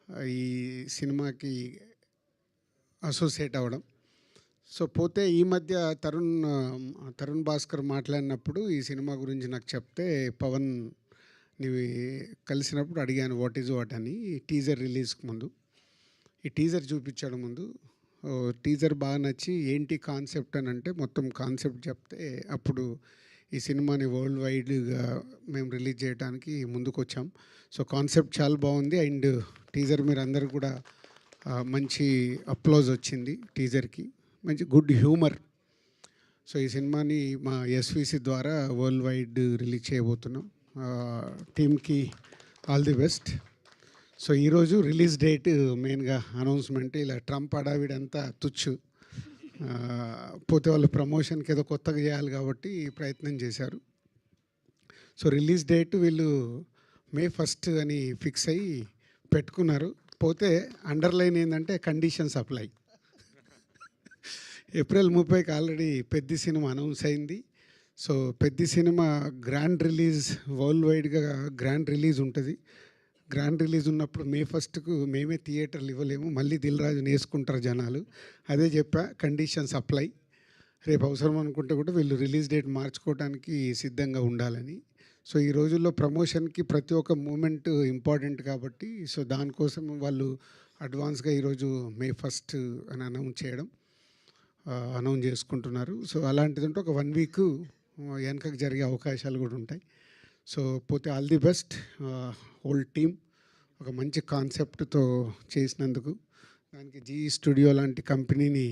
ఈ సినిమాకి అసోసియేట్ అవ్వడం. సో పోతే ఈ మధ్య తరుణ్ భాస్కర్ మాట్లాడినప్పుడు ఈ సినిమా గురించి నాకు చెప్తే, పవన్ నీవి కలిసినప్పుడు అడిగాను వాట్ ఈజ్ వాట్ అని. టీజర్ రిలీజ్కి ముందు ఈ టీజర్ చూపించడం ముందు టీజర్ బాగా నచ్చి ఏంటి కాన్సెప్ట్ అని అంటే మొత్తం కాన్సెప్ట్ చెప్తే, అప్పుడు ఈ సినిమాని వరల్డ్ వైడ్గా మేము రిలీజ్ చేయడానికి ముందుకు వచ్చాం. సో కాన్సెప్ట్ చాలా బాగుంది అండ్ టీజర్ మీరు అందరు కూడా మంచి అప్లోజ్ వచ్చింది టీజర్కి, మంచి గుడ్ హ్యూమర్. సో ఈ సినిమాని మా ఎస్విసి ద్వారా వరల్డ్ వైడ్ రిలీజ్ చేయబోతున్నాం. టీమ్కి ఆల్ ది బెస్ట్. సో ఈరోజు రిలీజ్ డేట్ మెయిన్గా అనౌన్స్మెంట్. ఇలా ట్రంప్ అడావిడంతా తుచ్చు, పోతే వాళ్ళు ప్రమోషన్కి ఏదో కొత్తగా చేయాలి కాబట్టి ప్రయత్నం చేశారు. సో రిలీజ్ డేట్ వీళ్ళు May 1 అని ఫిక్స్ అయ్యి పెట్టుకున్నారు. పోతే అండర్లైన్ ఏంటంటే కండిషన్స్ అప్లై. April 30కి ఆల్రెడీ పెద్ద సినిమా అనౌన్స్ అయింది. సో పెద్ద సినిమా గ్రాండ్ రిలీజ్, వరల్డ్ వైడ్గా గ్రాండ్ రిలీజ్ ఉంటుంది. గ్రాండ్ రిలీజ్ ఉన్నప్పుడు May 1కు మేమే థియేటర్లు ఇవ్వలేము, మళ్ళీ దిల్ రాజుని వేసుకుంటారు జనాలు. అదే చెప్పా, కండిషన్స్ అప్లై. రేపు అవసరం అనుకుంటే కూడా వీళ్ళు రిలీజ్ డేట్ మార్చుకోవడానికి సిద్ధంగా ఉండాలని. సో ఈ రోజుల్లో ప్రమోషన్కి ప్రతి ఒక్క మూమెంట్ ఇంపార్టెంట్ కాబట్టి, సో దానికోసం వాళ్ళు అడ్వాన్స్గా ఈరోజు May 1 అని అనౌన్స్ చేసుకుంటున్నారు. సో అలాంటిది ఉంటే ఒక 1 వీక్ వెనకకు జరిగే అవకాశాలు కూడా ఉంటాయి. సో పోతే all the best whole team. ఒక మంచి కాన్సెప్ట్తో చేసినందుకు దానికి జీ స్టూడియో లాంటి కంపెనీని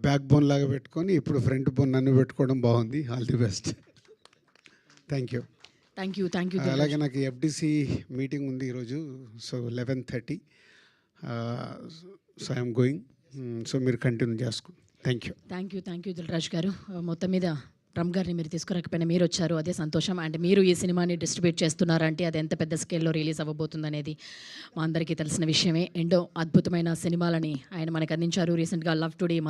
బ్యాక్ బోన్ లాగా పెట్టుకొని ఇప్పుడు ఫ్రంట్ బోన్ నన్ను పెట్టుకోవడం బాగుంది. All the best. Thank you. Thank you. అలాగే నాకు ఎఫ్డిసి మీటింగ్ ఉంది ఈరోజు. So 11:30. So I'm going. So మీరు కంటిన్యూ చేసుకోండి. థ్యాంక్ యూ దిల్ రాజు గారు. మొత్తం మీద ట్రంప్ గారిని మీరు తీసుకురాకపోయినా మీరు వచ్చారు, అదే సంతోషం. అండ్ మీరు ఈ సినిమాని డిస్ట్రిబ్యూట్ చేస్తున్నారంటే అది ఎంత పెద్ద స్కేల్లో రిలీజ్ అవ్వబోతుంది అనేది మా అందరికీ తెలిసిన విషయమే. ఎండో అద్భుతమైన సినిమాలని ఆయన మనకు అందించారు. రీసెంట్గా లవ్ టుడే